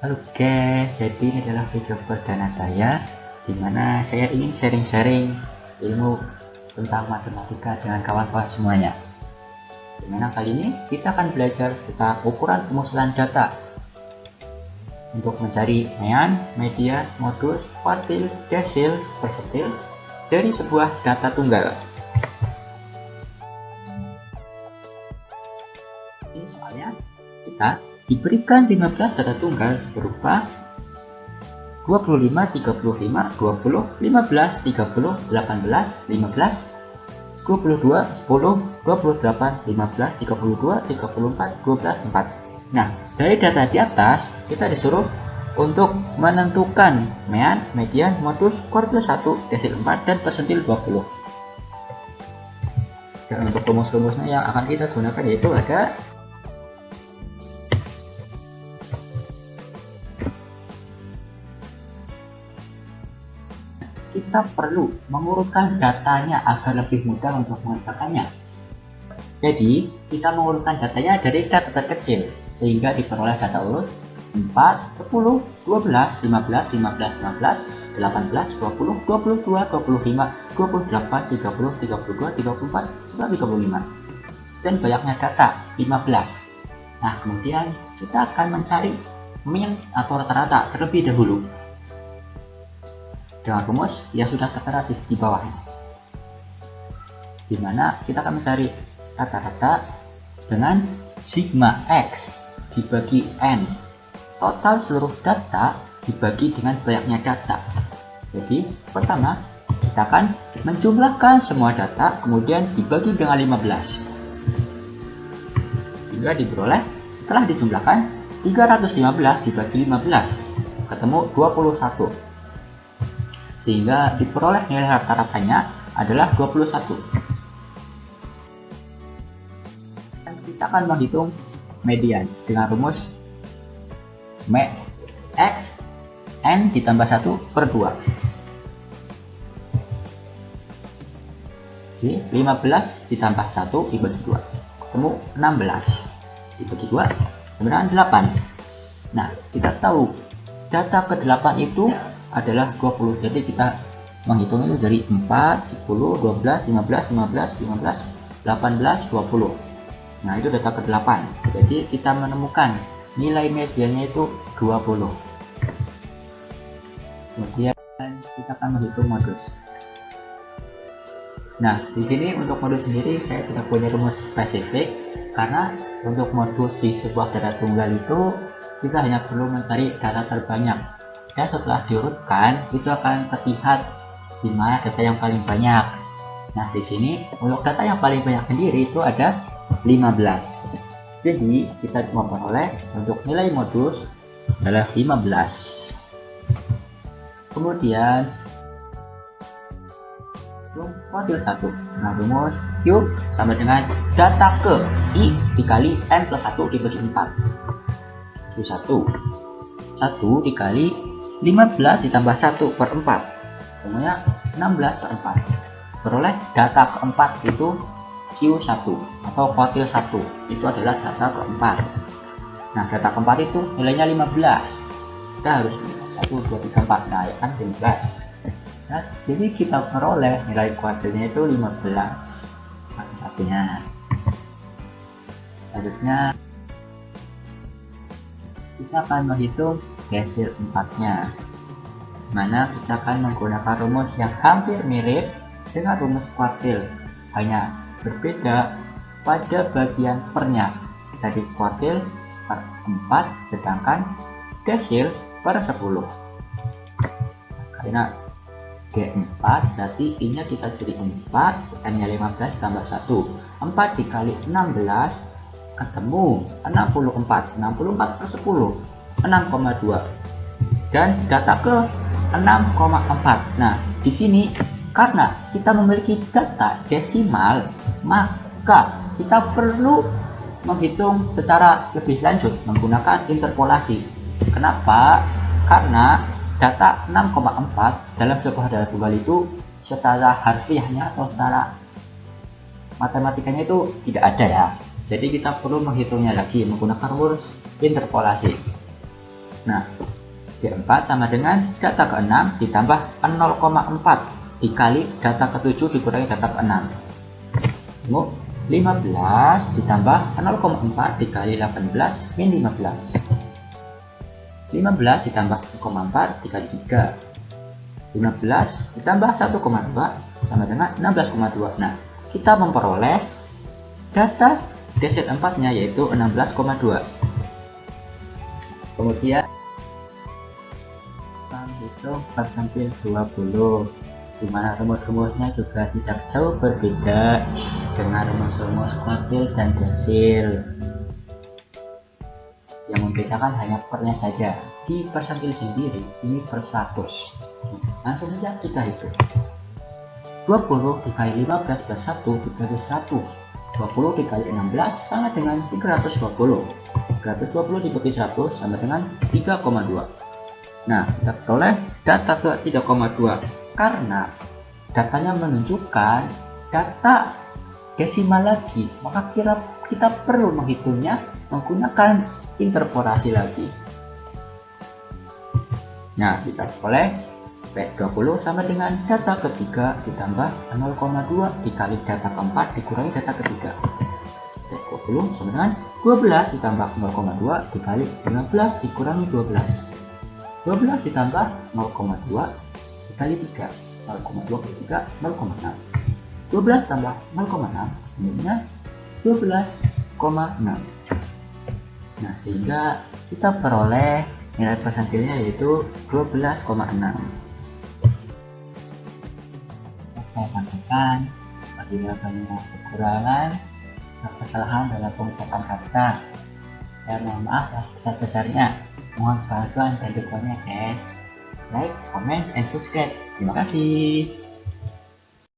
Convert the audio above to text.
Halo guys, jadi ini adalah video perdana saya dimana saya ingin sharing-sharing ilmu tentang matematika dengan kawan-kawan semuanya. Dimana kali ini kita akan belajar tentang ukuran pemusatan data untuk mencari mean, median, modus, kuartil, desil, persentil dari sebuah data tunggal. Ini soalnya kita diberikan 15 data tunggal berupa 25, 35, 20, 15, 30, 18, 15, 22, 10, 28, 15, 32, 34, 12, 4. Nah, dari data di atas kita disuruh untuk menentukan mean, median, modus, kuartil 1, desil 4, dan persentil 20. Dan untuk rumus-rumusnya yang akan kita gunakan yaitu ada kita perlu mengurutkan datanya agar lebih mudah untuk mengerjakannya. Jadi, kita mengurutkan datanya dari data terkecil sehingga diperoleh data urut 4, 10, 12, 15, 15, 16, 18, 20, 22, 25, 28, 30, 32, 34, sampai 35. Dan banyaknya data 15. Nah, kemudian kita akan mencari mean atau rata-rata terlebih dahulu dengan rumus yang sudah tertera di bawah ini, dimana kita akan mencari rata-rata dengan sigma x dibagi n, total seluruh data dibagi dengan banyaknya data. Jadi pertama kita akan menjumlahkan semua data kemudian dibagi dengan 15 hingga diperoleh setelah dijumlahkan 315 dibagi 15 ketemu 21, sehingga diperoleh nilai rata-ratanya adalah 21. Dan kita akan menghitung median dengan rumus x n ditambah 1 per 2. Jadi 15 ditambah 1 dibagi 2 ketemu 16 dibagi 2 kemudian 8. Nah, kita tahu data ke-8 itu adalah 20. Jadi kita menghitung itu dari 4, 10, 12, 15, 15, 15, 18, 20. Nah, itu data ke-8. Jadi kita menemukan nilai mediannya itu 20. Kemudian kita akan menghitung modus. Nah, di sini untuk modus sendiri saya tidak punya rumus spesifik karena untuk modus di sebuah data tunggal itu kita hanya perlu mencari data terbanyak. Dan setelah diurutkan itu akan terlihat di mana data yang paling banyak. Nah, di sini untuk data yang paling banyak sendiri itu ada 15. Jadi kita memperoleh untuk nilai modus adalah 15. Kemudian kuartil 1. Nah, rumus Q sama dengan data ke I dikali N plus 1 dibagi 4. Q1 1 dikali 15 ditambah 1 per 4 semuanya 16 per 4. Peroleh data keempat itu Q1 atau kuartil 1, itu adalah data keempat. Nah, data keempat itu nilainya 15. Kita harus 1, 2, 3, 4. Nah, ya kan 15. Nah, jadi kita peroleh nilai kuartilnya itu 15 satunya. Selanjutnya kita akan menghitung desil 4-nya, mana kita akan menggunakan rumus yang hampir mirip dengan rumus kuartil, hanya berbeda pada bagian pernya. Tadi kuartil per 4 sedangkan desil per 10. Karena G4 berarti I nya kita jadi 4, N nya 15 tambah 1, 4 dikali 16 ketemu 64, 64 per 10 6,2 dan data ke 6,4. Nah, di sini karena kita memiliki data desimal, maka kita perlu menghitung secara lebih lanjut menggunakan interpolasi. Kenapa? Karena data 6,4 dalam sebuah data tunggal itu secara harfiahnya atau secara matematikanya itu tidak ada ya. Jadi kita perlu menghitungnya lagi menggunakan rumus interpolasi. Nah, D4 sama dengan data ke-6 ditambah 0,4 dikali data ke-7 dikurangi data ke-6. 15 ditambah 0,4 dikali 18 min 15. 15 ditambah 0,4 dikali 3. 15 ditambah 1,2 sama dengan 16,2. Nah, kita memperoleh data DZ4 nya yaitu 16,2. Kemudian kita hitung persentil 20, dimana rumus-rumusnya juga tidak jauh berbeda dengan rumus-rumus kuartil dan desil. Yang membedakan hanya pernya saja. Di persentil sendiri ini per 100. Langsung saja kita hitung. 20 dikali 15 plus 1 dibagi 100. 20 dikali 16 sama dengan 320. 320 dibagi 100 sama dengan 3,2. Nah, kita peroleh data ke 3,2 karena datanya menunjukkan data desimal lagi, maka kita perlu menghitungnya menggunakan interpolasi lagi. Nah, kita peroleh P20 sama dengan data ketiga ditambah 0,2 dikali data keempat dikurangi data ketiga. P20 sama dengan 12 ditambah 0,2 dikali 15 dikurangi 12. 12 ditambah 0,2 dikali 3. 0,2 kali 3, 0,6. 12 tambah 0,6 jadinya 12,6. Nah, sehingga kita peroleh nilai persentilnya yaitu 12,6. Saya sampaikan apabila banyak kekurangan atau kesalahan dalam pengucapan kata, saya mohon maaf yang sebesar-besarnya. Mohon bantuan dan dukungannya guys. Like, comment, and subscribe. Terima kasih.